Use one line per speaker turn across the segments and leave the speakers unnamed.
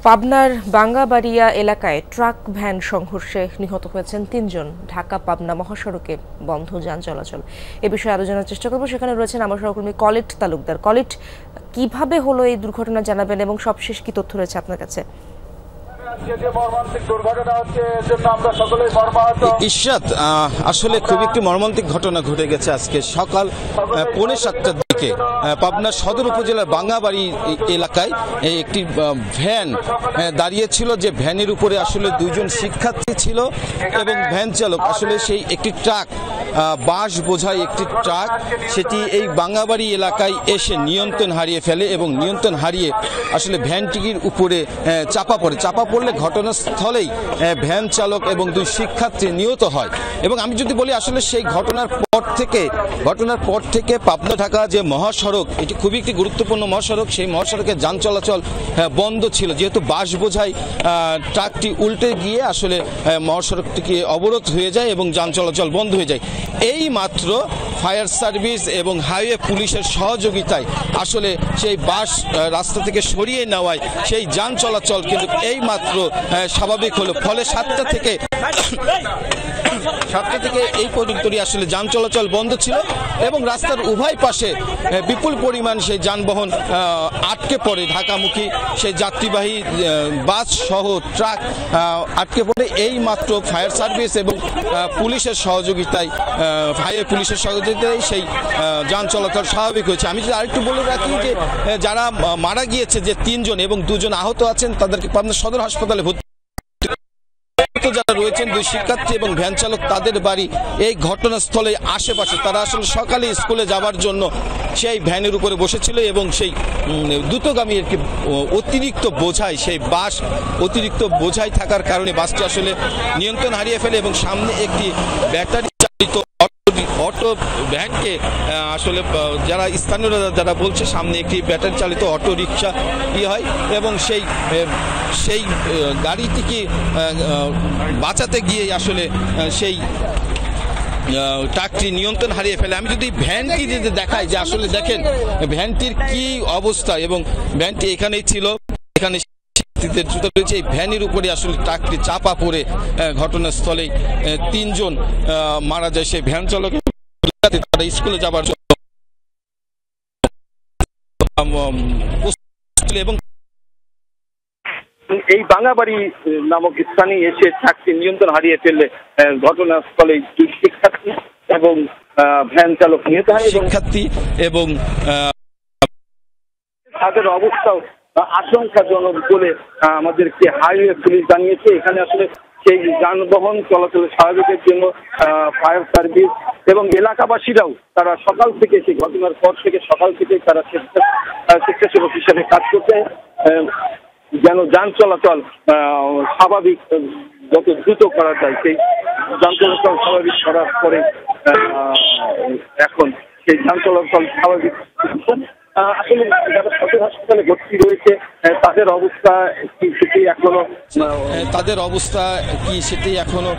পাবনার বাঙ্গাবাড়িয়া এলাকায় truck van সংঘর্ষে নিহত হয়েছেন ৩ জন। ঢাকা পাবনা মহাসড়কে বন্ধ যান চলাচল। এ বিষয়ে আরো জানার চেষ্টা করব। সেখানে রয়েছেন আমার সহকর্মী কলিট তালুকদার। কলিট, কিভাবে হলো এই দুর্ঘটনা জানাবেন এবং সবশেষ কি তথ্য রয়েছে আপনার কাছে?
ইশরাত, আসলে খুব একটি মর্মান্তিক ঘটনা ঘটে গেছে আজকে সকাল 7:45টার দিকে পাবনা সদর উপজেলার বাঙ্গাবাড়ি এলাকায় একটি ভ্যান দাঁড়িয়েছিল, যে ভ্যানের উপরে আসলে 2 জন শিক্ষার্থী ছিল এবং ভ্যান চালক। আসলে সেই একটি ট্রাক, বাঁশ বোঝাই একটি ট্রাক, সেটি এই বাঙ্গাবাড়ি এলাকায় এসে নিয়ন্ত্রণ হারিয়ে ফেলে এবং নিয়ন্ত্রণ হারিয়ে আসলে ভ্যানটির উপরে চাপা পড়লে ঘটনাস্থলেই ভ্যান চালক এবং 2 শিক্ষার্থী নিহত হয়। এবং আমি যদি বলি, আসলে সেই ঘটনার পর থেকে পাবনা ঢাকা যে মহাসড়ক, এটি খুবই একটি গুরুত্বপূর্ণ মহাসড়ক। সেই মহাসড়কে যান চলাচল বন্ধ ছিল, যেহেতু বাঁশ বোঝাই ট্রাকটি উল্টে গিয়ে আসলে মহাসড়কটিকে অবরোধ হয়ে যায় এবং যান চলাচল বন্ধ হয়ে যায়। এই মাত্র ফায়ার সার্ভিস এবং হাইওয়ে পুলিশের সহযোগিতায় আসলে সেই বাস রাস্তা থেকে সরিয়ে নেওয়ায় সেই যান চলাচল কিন্তু এই মাত্র স্বাভাবিক হলো। ফলে 7টা থেকে এই পর্যন্তই আসলে যান চলাচল বন্ধ ছিল এবং রাস্তার উভয় পাশে বিপুল পরিমাণ সেই যানবাহন আটকে পড়ে। ঢাকামুখী সেই যাত্রীবাহী বাস সহ ট্রাক আটকে পড়ে। এই মাত্র ফায়ার সার্ভিস এবং পুলিশের সহযোগিতায় সেই যান চলাচল স্বাভাবিক হয়েছে। আমি যদি আরেকটু বলে রাখি যে যারা মারা গিয়েছে, যে 3 জন এবং 2 জন আহত আছেন, তাদেরকে পাবনা সদর হাসপাতালে ভর্তি। যারা রয়েছেন 2 শিক্ষার্থী এবং ভ্যান চালক, তাদের বাড়ি এই ঘটনাস্থলে আশেপাশে। তারা আসলে সকালে স্কুলে যাওয়ার জন্য সেই ভ্যানের উপরে বসেছিল এবং সেই দ্রুতগামী একটি অতিরিক্ত বোঝাই, সেই বাস অতিরিক্ত বোঝাই থাকার কারণে বাসটি আসলে নিয়ন্ত্রণ হারিয়ে ফেলে এবং সামনে একটি ব্যাটারি চালিত অটো ভ্যানকে আসলে যারা স্থানীয়রা যারা বলছে, সামনে একটি ব্যাটারি চালিত অটো রিক্সা হয় এবং সেই গাড়িটিকে বাঁচাতে গিয়ে আসলে সেই ট্রাকটি নিয়ন্ত্রণ হারিয়ে ফেলে। আমি যদি ভ্যানটি যদি দেখাই, যে আসলে দেখেন ভ্যানটির কি অবস্থা, এবং ভ্যানটি এখানেই ছিল, এখানে রয়েছে। এই ভ্যানের উপরে আসলে ট্রাকটি চাপা পড়ে ঘটনাস্থলে 3 জন মারা যায়। সেই ভ্যান চালক তারা স্কুলে যাবার জন্য এবং
এই বাঙ্গাবাড়ি নামক স্থানে এসে ট্রাকটি নিয়ন্ত্রণ হারিয়ে ফেললে ঘটনাস্থলে 2 শিক্ষার্থী এবং ভ্যান চালক নিহত হয়।
শিক্ষার্থী এবং
তাদের অবস্থাও আশঙ্কাজনক বলে আমাদেরকে হাইওয়ে পুলিশ জানিয়েছে। এখানে আসলে সেই যানবাহন চলাচলের স্বাভাবিকের জন্য ফায়ার সার্ভিস এবং এলাকাবাসীরাও তারা সকাল থেকে, সেই ঘটনার পর থেকে সকাল থেকে তারা স্বেচ্ছাসেবক হিসাবে কাজ করতে, যেন যান চলাচল স্বাভাবিক যত দ্রুত করা যায়, সেই যান চলাচল স্বাভাবিক করার পরে এখন সেই যান চলাচল স্বাভাবিক। আসলে যারা সদর হাসপাতালে ভর্তি রয়েছে, তাদের অবস্থা কি সেটি এখনো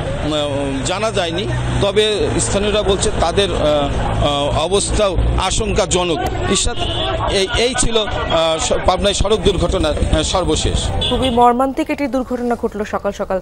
জানা যায়নি। তবে স্থানীয়রা বলছে তাদের অবস্থাও আশঙ্কাজনক। ইশরাত, এই ছিল পাবনায় সড়ক দুর্ঘটনার সর্বশেষ।
খুবই মর্মান্তিক একটি দুর্ঘটনা ঘটলো সকাল সকাল।